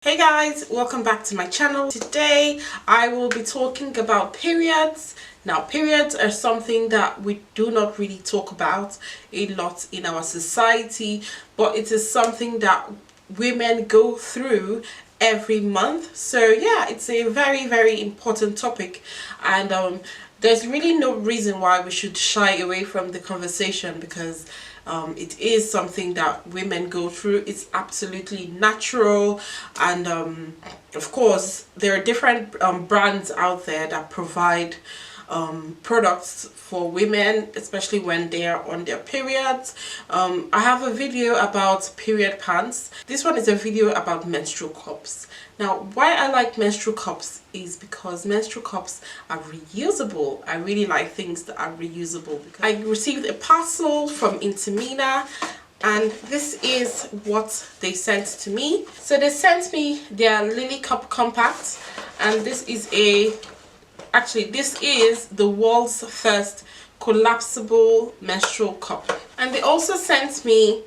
Hey guys, welcome back to my channel. Today I will be talking about periods. Now, periods are something that we do not really talk about a lot in our society, but it is something that women go through every month. So yeah, it's a very important topic, and there's really no reason why we should shy away from the conversation, because it is something that women go through. It's absolutely natural, and of course there are different brands out there that provide products for women, especially when they are on their periods. I have a video about period pants. This one is a video about menstrual cups. Now, why I like menstrual cups is because menstrual cups are reusable. I really like things that are reusable. I received a parcel from Intimina, and this is what they sent to me. So they sent me their Lily Cup Compact, and this is this is the world's first collapsible menstrual cup. And they also sent me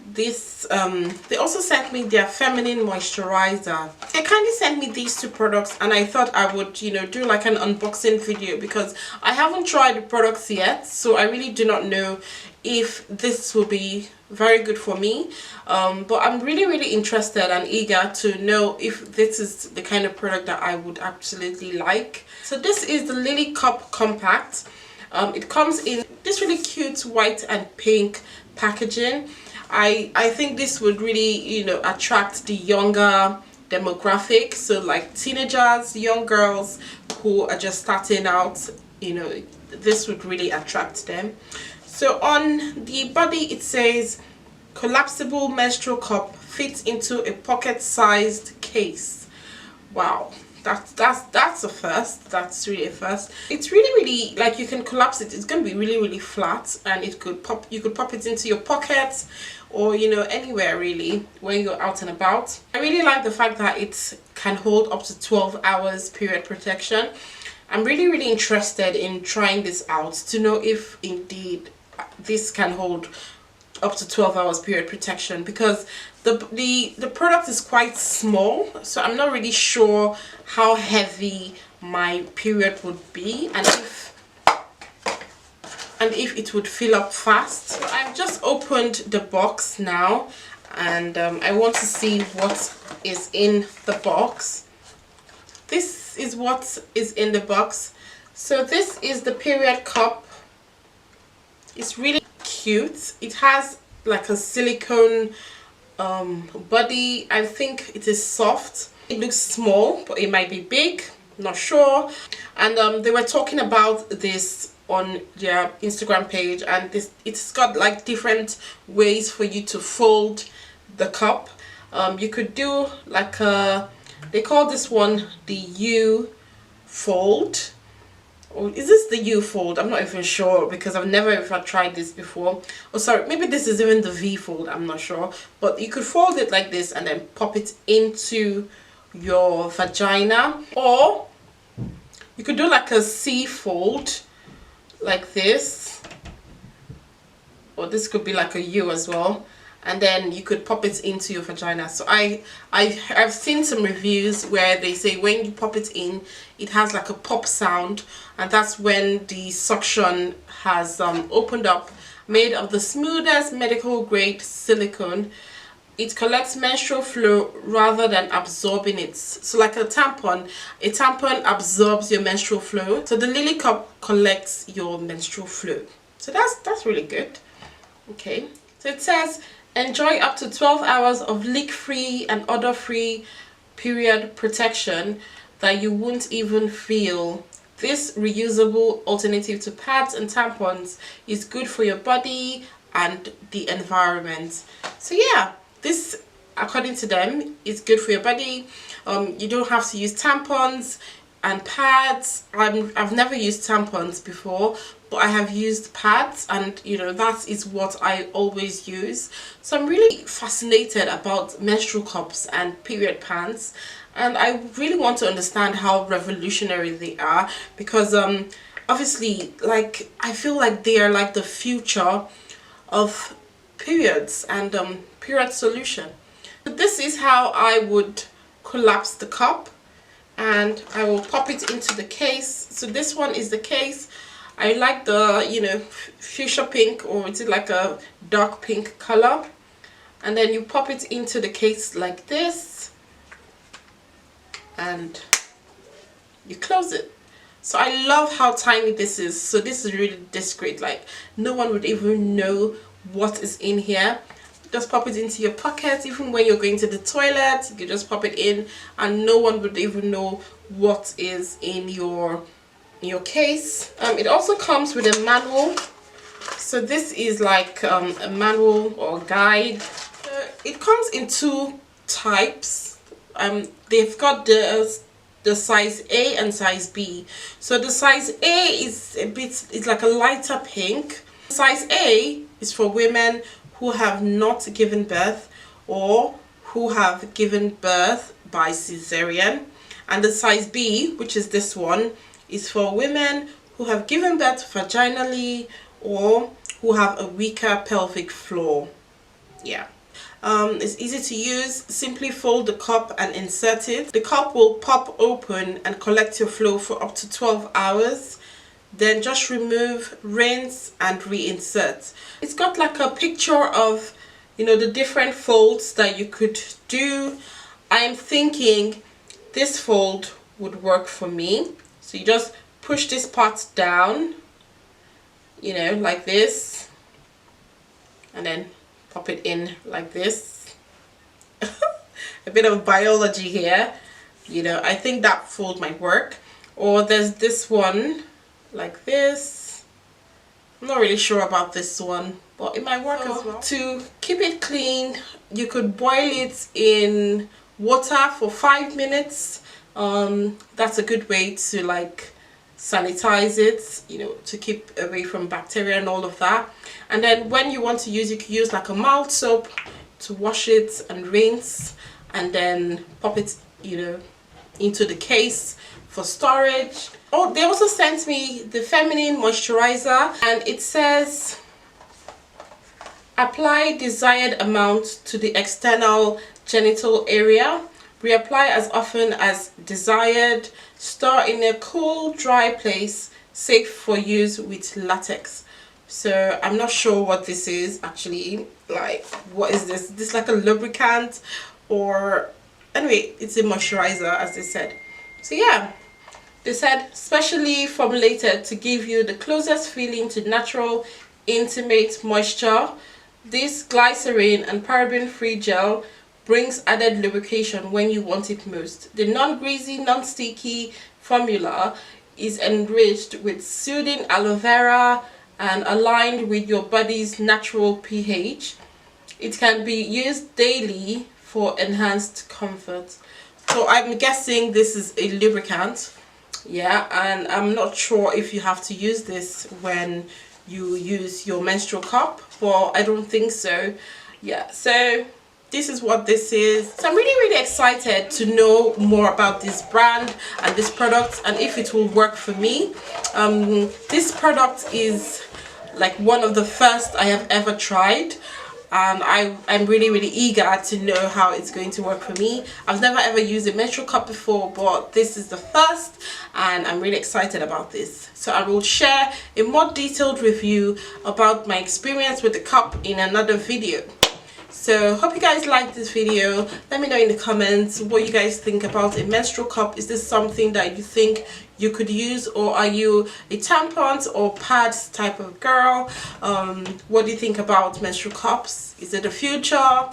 this their feminine moisturizer. They kindly sent me these two products, and I thought I would do like an unboxing video, because I haven't tried the products yet, so I really do not know if this will be very good for me, but I'm really interested and eager to know if this is the kind of product that I would absolutely like. So this is the Lily Cup Compact. It comes in this really cute white and pink packaging. I think this would really attract the younger demographic, so like teenagers, young girls who are just starting out. This would really attract them. So on the body it says collapsible menstrual cup fits into a pocket-sized case. Wow, that's a first. That's really a first. It's really like, you can collapse it. It's going to be really flat, and you could pop it into your pocket, or anywhere really when you're out and about. I really like the fact that it can hold up to 12 hours period protection. I'm really interested in trying this out to know if indeed this can hold up to 12 hours period protection, because the product is quite small, so I'm not really sure how heavy my period would be, and if it would fill up fast. So I've just opened the box now, and I want to see what is in the box. This is what is in the box. So this is the period cup. It's really cute. It has like a silicone body. I think it is soft. It looks small, but it might be big, not sure. And they were talking about this on their Instagram page, and it's got like different ways for you to fold the cup. You could do like they call this one the U fold. Or is this the U fold? I'm not even sure, because I've never ever tried this before. Oh sorry, maybe this is even the V fold, I'm not sure. But you could fold it like this and then pop it into your vagina, or you could do like a C fold like this, or this could be like a U as well, and then you could pop it into your vagina. So I've seen some reviews where they say when you pop it in, it has like a pop sound, and that's when the suction has opened up. Made of the smoothest medical grade silicone, it collects menstrual flow rather than absorbing it. So like a tampon absorbs your menstrual flow. So the Lily Cup collects your menstrual flow. So that's really good. Okay, so it says enjoy up to 12 hours of leak-free and odor-free period protection that you won't even feel. This reusable alternative to pads and tampons is good for your body and the environment. So yeah, this, according to them, is good for your body. You don't have to use tampons and pads. I've never used tampons before, but I have used pads, and that is what I always use. So I'm really fascinated about menstrual cups and period pants, and I really want to understand how revolutionary they are, because obviously, like, I feel like they are like the future of periods and period solution. But this is how I would collapse the cup and I will pop it into the case. So this one is the case. I like the, you know, fuchsia pink, or is it like a dark pink color? And then you pop it into the case like this and you close it. So I love how tiny this is. So this is really discreet, like no one would even know what is in here. Just pop it into your pocket. Even when you're going to the toilet, you just pop it in and no one would even know what is in your case. It also comes with a manual. So this is like a manual or guide. It comes in two types. They've got the size A and size B. So the size A is it's like a lighter pink. Size A is for women who have not given birth or who have given birth by cesarean. And the size B, which is this one, is for women who have given birth vaginally or who have a weaker pelvic floor. Yeah. It's easy to use. Simply fold the cup and insert it. The cup will pop open and collect your flow for up to 12 hours. Then just remove, rinse and reinsert. It's got like a picture of, you know, the different folds that you could do. I'm thinking this fold would work for me. So you just push this part down, you know, like this, and then pop it in like this. A bit of biology here, you know. I think that fold might work. Or there's this one like this. I'm not really sure about this one, but it might work as well. To keep it clean, you could boil it in water for 5 minutes. That's a good way to like sanitize it, you know, to keep away from bacteria and all of that. And then when you want to use, you can use like a mild soap to wash it and rinse, and then pop it, you know, into the case for storage. Oh, they also sent me the feminine moisturizer, and it says apply desired amount to the external genital area. Reapply as often as desired. Store in a cool, dry place, safe for use with latex. So I'm not sure what this is actually. Like, what is this? Is this like a lubricant? Or anyway, it's a moisturizer, as they said. So yeah, they said specially formulated to give you the closest feeling to natural, intimate moisture. This glycerin and paraben-free gel brings added lubrication when you want it most. The non-greasy, non-sticky formula is enriched with soothing aloe vera and aligned with your body's natural pH. It can be used daily for enhanced comfort. So I'm guessing this is a lubricant. Yeah, and I'm not sure if you have to use this when you use your menstrual cup, but I don't think so. Yeah, so this is what this is. So I'm really excited to know more about this brand and this product, and if it will work for me. This product is like one of the first I have ever tried, and I'm really eager to know how it's going to work for me. I've never ever used a menstrual cup before, but this is the first, and I'm really excited about this. So I will share a more detailed review about my experience with the cup in another video. So hope you guys liked this video. Let me know in the comments what you guys think about a menstrual cup. Is this something that you think you could use, or are you a tampons or pads type of girl? What do you think about menstrual cups? Is it the future?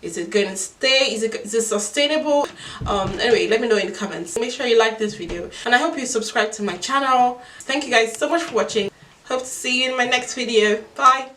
Is it going to stay? Is it sustainable? Anyway, let me know in the comments. Make sure you like this video, and I hope you subscribe to my channel. Thank you guys so much for watching. Hope to see you in my next video. Bye.